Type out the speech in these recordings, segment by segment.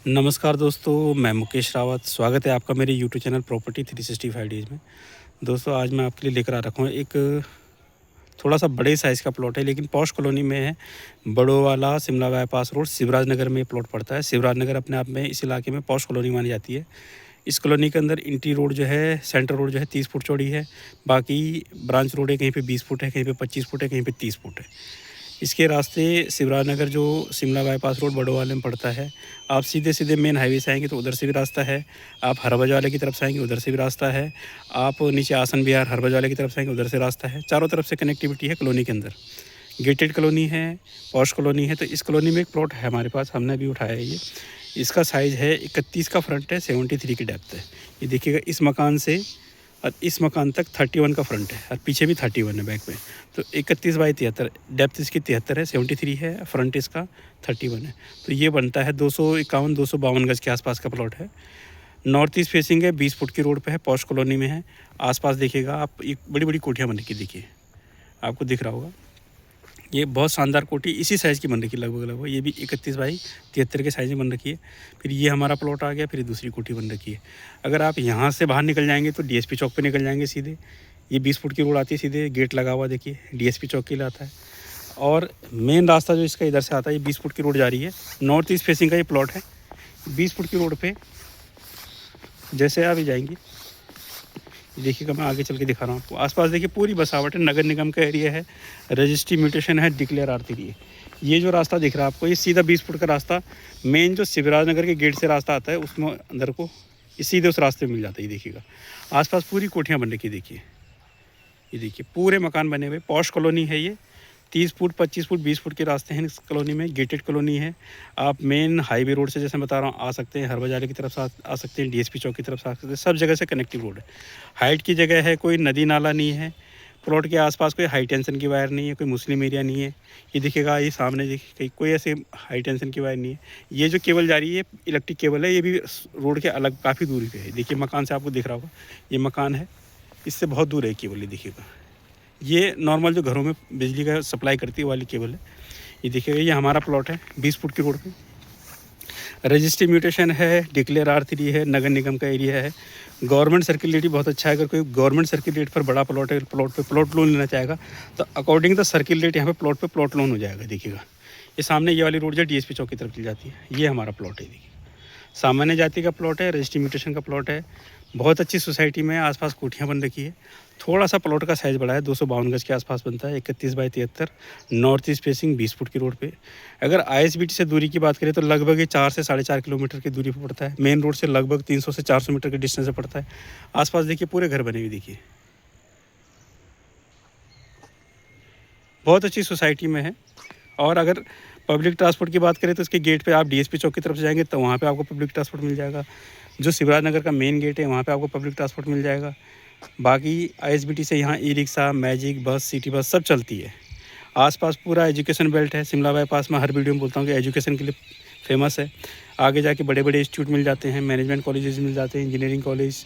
नमस्कार दोस्तों, मैं मुकेश रावत। स्वागत है आपका मेरे यूट्यूब चैनल प्रॉपर्टी 365 डेज़ में। दोस्तों, आज मैं आपके लिए लेकर आ रखा हूँ एक थोड़ा-सा बड़े साइज़ का प्लॉट है, लेकिन पॉश कॉलोनी में है। बड़ोवाला शिमला बाईपास रोड शिवराज नगर में ये प्लॉट पड़ता है। शिवराज नगर अपने आप में इस इलाके में पॉश कॉलोनी मानी जाती है। इस कॉलोनी के अंदर एंट्री रोड जो है, सेंटर रोड जो है 30 फुट चौड़ी है। बाकी ब्रांच रोड है, कहीं पे 20 फुट है, कहीं पे 25 फुट है, कहीं पे 30 फुट है। इसके रास्ते शिवराज नगर जो शिमला बाईपास रोड बड़ोवाले में पड़ता है। आप सीधे-सीधे मेन हाईवे से आएँगे तो उधर से भी रास्ता है। आप हरबज वाले की तरफ से आएँगे उधर से भी रास्ता है। आप नीचे आसन विहार हरबज वाले की तरफ से आएँगे उधर से रास्ता है। चारों तरफ से कनेक्टिविटी है कॉलोनी के अंदर। गेटेड कॉलोनी है, पॉश कॉलोनी है। तो इस कॉलोनी में एक प्लॉट है हमारे पास, हमने अभी उठाया है ये। इसका साइज़ है 31 का फ्रंट है, 73 की डेप्थ है। ये देखिएगा, इस मकान से और इस मकान तक 31 का फ्रंट है और पीछे भी 31 है बैक में। तो 31 बाई 73, डेप्थ इसकी 73 है, 73 है, फ्रंट इसका 31 है। तो ये बनता है 251-252 गज के आसपास का प्लॉट है। नॉर्थ ईस्ट फेसिंग है, 20 फुट की रोड पे है, पॉश कॉलोनी में है। आसपास देखिएगा आप, एक बड़ी बड़ी कोठियाँ बन रखी देखिए, आपको दिख रहा होगा। ये बहुत शानदार कोठी इसी साइज़ की बन रखी है, लगभग ये भी 31 बाई 73 के साइज़ में बन रखी है। फिर ये हमारा प्लॉट आ गया, फिर दूसरी कोठी बन रखी है। अगर आप यहाँ से बाहर निकल जाएंगे तो डीएसपी चौक पे निकल जाएंगे सीधे। ये 20 फुट की रोड आती है, सीधे गेट लगा हुआ देखिए, डीएसपी चौक के लिए आता है। और मेन रास्ता जो इसका इधर से आता है, ये 20 फुट की रोड जा रही है। नॉर्थ ईस्ट फेसिंग का ये प्लॉट है। 20 फुट की रोड पर जैसे आप जाएंगे, देखिएगा, मैं आगे चल के दिखा रहा हूँ आपको। आसपास देखिए पूरी बसावट है, नगर निगम का एरिया है, रजिस्ट्री म्यूटेशन है, डिक्लेयर आरती है। ये जो रास्ता दिख रहा है आपको, ये सीधा 20 फुट का रास्ता मेन जो शिवराज नगर के गेट से रास्ता आता है, उसमें अंदर को ये सीधे उस रास्ते में मिल जाता है। ये देखिएगा, आसपास पूरी कोठियाँ बन रखी देखिए। ये देखिए पूरे मकान बने हुए, पॉश कॉलोनी है ये। 30 फुट, 25 फुट, 20 फुट के रास्ते हैं इस कॉलोनी में। गेटेड कॉलोनी है। आप मेन हाईवे रोड से, जैसे मैं बता रहा हूँ, आ सकते हैं। हर बाज़ार की तरफ से आ सकते हैं, डीएसपी चौक की तरफ से आ सकते हैं। सब जगह से कनेक्टिव रोड है। हाइट की जगह है, कोई नदी नाला नहीं है। प्लॉट के आसपास कोई हाई टेंशन की वायर नहीं है, कोई मुस्लिम एरिया नहीं है। ये दिखेगा, ये सामने देखिए, कोई ऐसे हाई टेंशन की वायर नहीं है। ये जो केबल जा रही है, इलेक्ट्रिक केबल है, ये भी रोड के अलग काफ़ी दूरी पे है। देखिए मकान से आपको दिख रहा होगा, ये मकान है, इससे बहुत दूर है केबल। ये देखिएगा, ये नॉर्मल जो घरों में बिजली का सप्लाई करती है वाली केबल है। ये देखिएगा, ये हमारा प्लॉट है 20 फुट की रोड पे। रजिस्ट्री म्यूटेशन है, डिक्लेयर R3 है, नगर निगम का एरिया है। गवर्नमेंट सर्किलिटी बहुत अच्छा है। अगर कोई गवर्नमेंट सर्किल रेट पर बड़ा प्लॉट है, प्लॉट पे प्लॉट लोन लेना चाहेगा, तो अकॉर्डिंग द सर्किल रेट यहाँ पे प्लॉट लोन हो जाएगा। देखिएगा, ये सामने ये वाली रोड जो डीएसपी चौक की तरफ चली जाती है, ये हमारा प्लॉट है। देखिए, सामान्य जाति का प्लॉट है, रजिस्ट्री म्यूटेशन का प्लॉट है। बहुत अच्छी सोसाइटी में, आसपास कोठियाँ बन रखी है। थोड़ा सा प्लॉट का साइज़ बड़ा है, 252 गज के आसपास बनता है। 31 by 73, north east facing, 20 foot की रोड पे। अगर आईएसबीटी से दूरी की बात करें तो लगभग ये 4 से 4.5 किलोमीटर की दूरी पर पड़ता है। मेन रोड से लगभग 300 से 400 मीटर के डिस्टेंस पे पड़ता है। आसपास देखिए पूरे घर बने हुए देखिए, बहुत अच्छी सोसाइटी में है। और अगर पब्लिक ट्रांसपोर्ट की बात करें तो इसके गेट पे आप डीएसपी चौक की तरफ से जाएंगे तो वहाँ पे आपको पब्लिक ट्रांसपोर्ट मिल जाएगा। जो शिवराज नगर का मेन गेट है, वहाँ पे आपको पब्लिक ट्रांसपोर्ट मिल जाएगा। बाकी आईएसबीटी से यहाँ ई रिक्शा, मैजिक बस, सिटी बस सब चलती है। आसपास पूरा एजुकेशन बेल्ट है। शिमला बाईपास में हर वीडियो में बोलता हूँ कि एजुकेशन के लिए फेमस है। आगे जाके बड़े बड़े इंस्टीट्यूट मिल जाते हैं, मैनेजमेंट कॉलेजेस मिल जाते हैं, इंजीनियरिंग कॉलेज,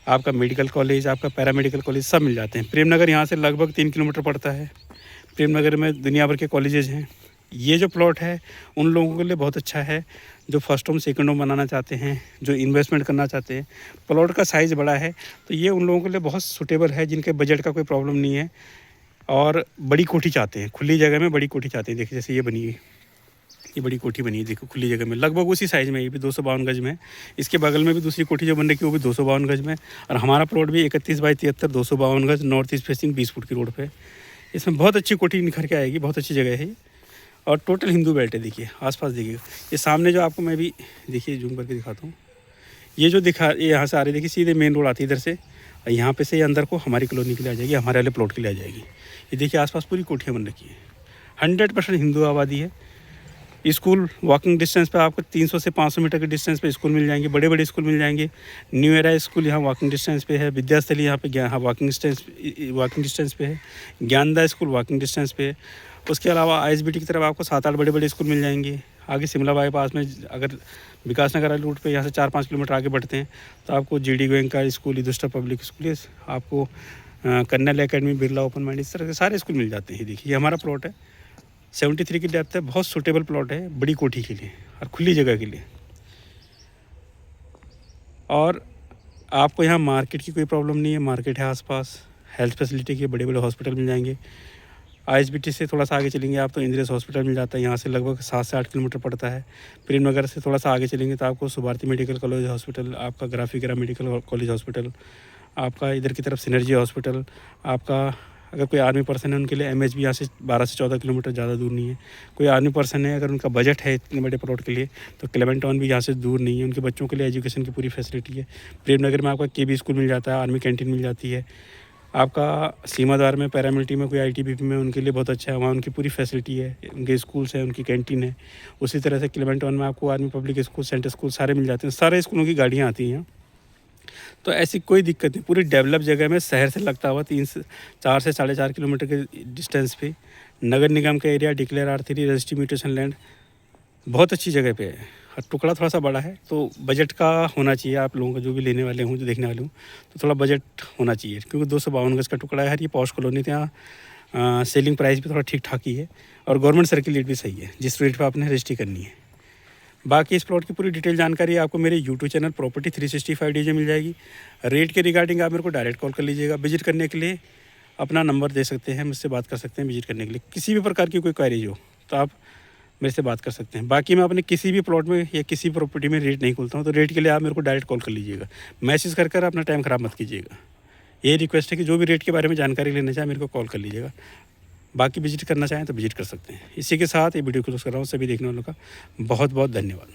आपका मेडिकल कॉलेज, आपका पैरामेडिकल कॉलेज सब मिल जाते हैं। प्रेम नगर यहाँ से लगभग 3 किलोमीटर पड़ता है। प्रेम नगर में दुनिया भर के कॉलेजेस हैं। ये जो प्लॉट है उन लोगों के लिए बहुत अच्छा है जो फर्स्ट होम सेकंड होम बनाना चाहते हैं, जो इन्वेस्टमेंट करना चाहते हैं। प्लॉट का साइज़ बड़ा है तो ये उन लोगों के लिए बहुत सूटेबल है, जिनके बजट का कोई प्रॉब्लम नहीं है और बड़ी कोठी चाहते हैं, खुली जगह में बड़ी कोठी चाहते हैं। देखिए जैसे ये बनी है, ये बड़ी कोठी बनी है, देखो खुली जगह में, लगभग उसी साइज़ में। ये भी 252 गज में है। इसके बगल में भी दूसरी कोठी जो बन रखी है वो भी 252 गज में। और हमारा प्लॉट भी 31 बाई 73, 252 गज, नॉर्थ ईस्ट फेसिंग, 20 फुट की रोड पे। इसमें बहुत अच्छी कोठी निखर के आएगी, बहुत अच्छी जगह है और टोटल हिंदू बेल्ट है। देखिए आसपास देखिए, ये सामने जो आपको मैं भी देखिए जूम करके दिखाता हूँ। ये जो दिखा, ये यहाँ से आ रही देखिए, सीधे मेन रोड आती है इधर से, और यहाँ पे से ये अंदर को हमारी कॉलोनी के लिए आ जाएगी, हमारे वाले प्लॉट के लिए आ जाएगी। ये देखिए आसपास पूरी कोठियाँ बन रखी है। 100% हिंदू आबादी है। स्कूल वॉकिंग डिस्टेंस पे आपको 300 से 500 मीटर के डिस्टेंस पे स्कूल मिल जाएंगे, बड़े बड़े स्कूल मिल जाएंगे। न्यू एरा स्कूल यहाँ वॉकिंग डिस्टेंस पे है। विद्यास्थली यहाँ पे वॉकिंग डिस्टेंस पे है। ज्ञानदा स्कूल वॉकिंग डिस्टेंस पे है। उसके अलावा आईएसबीटी की तरफ आपको 7-8 बड़े बड़े स्कूल मिल जाएंगे। आगे शिमला बाईपास में अगर विकास नगर वाले रूट पे यहाँ से 4-5 किलोमीटर आगे बढ़ते हैं तो आपको जीडी गोयनका स्कूल, इदुष्टा पब्लिक स्कूल, आपको कन्नल एकेडमी, बिरला ओपन माइंड, इस तरह के सारे स्कूल मिल जाते हैं। देखिए ये हमारा प्लॉट है, 73 की डेप्थ है, बहुत सूटेबल प्लॉट है बड़ी कोठी के लिए और खुली जगह के लिए। और आपको यहाँ मार्केट की कोई प्रॉब्लम नहीं है, मार्केट है आसपास, हेल्थ फैसिलिटी के बड़े बड़े हॉस्पिटल मिल जाएंगे। आईएसबीटी से थोड़ा सा आगे चलेंगे आप तो इंद्रेश हॉस्पिटल मिल जाता है, यहाँ से लगभग 7 से 8 किलोमीटर पड़ता है। प्रेम नगर से थोड़ा सा आगे चलेंगे तो आपको सुभारती मेडिकल कॉलेज हॉस्पिटल, आपका ग्राफिकरा मेडिकल कॉलेज हॉस्पिटल, आपका इधर की तरफ सिनर्जी हॉस्पिटल, आपका अगर कोई आर्मी पर्सन है उनके लिए एमएचबी यहाँ से 12 से 14 किलोमीटर, ज़्यादा दूर नहीं है। कोई आर्मी पर्सन है अगर उनका बजट है इतने बड़े प्लॉट के लिए तो क्लेमेंट टाउन भी यहाँ से दूर नहीं है, उनके बच्चों के लिए एजुकेशन की पूरी फैसिलिटी है। प्रेम नगर में आपका केबी स्कूल मिल जाता है, आर्मी कैंटीन मिल जाती है। आपका सीमाद्वार में पैरामिलिट्री में कोई आईटीबीपी में उनके लिए बहुत अच्छा है, वहाँ उनकी पूरी फैसिलिटी है, उनके स्कूल्स हैं, उनकी कैंटीन है। उसी तरह से क्लेमेंट टाउन में आपको army public school, centre school सारे मिल जाते हैं, सारे स्कूलों की गाड़ियाँ आती हैं। तो ऐसी कोई दिक्कत नहीं, पूरी डेवलप जगह में शहर से लगता हुआ 4 से 4.5 किलोमीटर के डिस्टेंस पे नगर निगम का area, declare R3 registry mutation land, बहुत अच्छी जगह पे है। टुकड़ा थोड़ा सा बड़ा है तो बजट का होना चाहिए, आप लोगों का जो भी लेने वाले हों, जो देखने वाले हों, तो थोड़ा बजट होना चाहिए, क्योंकि 252 गज का टुकड़ा है। हर ये पॉश कॉलोनी तो यहाँ सेलिंग प्राइस भी थोड़ा ठीक ठाक ही है और गवर्नमेंट सर्किल रेट भी सही है जिस रेट पर आपने रजिस्ट्री करनी है। बाकी इस प्लॉट की पूरी डिटेल जानकारी आपको मेरे यूट्यूब चैनल प्रॉपर्टी 365 डीजे मिल जाएगी। रेट के रिगार्डिंग आप मेरे को डायरेक्ट कॉल कर लीजिएगा। विजिट करने के लिए अपना नंबर दे सकते हैं, मुझसे बात कर सकते हैं। विजिट करने के लिए किसी भी प्रकार की कोई क्वेरीज हो तो आप मेरे से बात कर सकते हैं। बाकी मैं अपने किसी भी प्लॉट में या किसी प्रॉपर्टी में रेट नहीं खोलता हूँ, तो रेट के लिए आप मेरे को डायरेक्ट कॉल कर लीजिएगा। मैसेज कर अपना टाइम ख़राब मत कीजिएगा। ये रिक्वेस्ट है कि जो भी रेट के बारे में जानकारी लेना चाहे मेरे को कॉल कर लीजिएगा। बाकी विजिट करना चाहें तो विजिट कर सकते हैं। इसी के साथ ये वीडियो क्लोज कर रहा हूँ। सभी देखने वालों का बहुत बहुत धन्यवाद।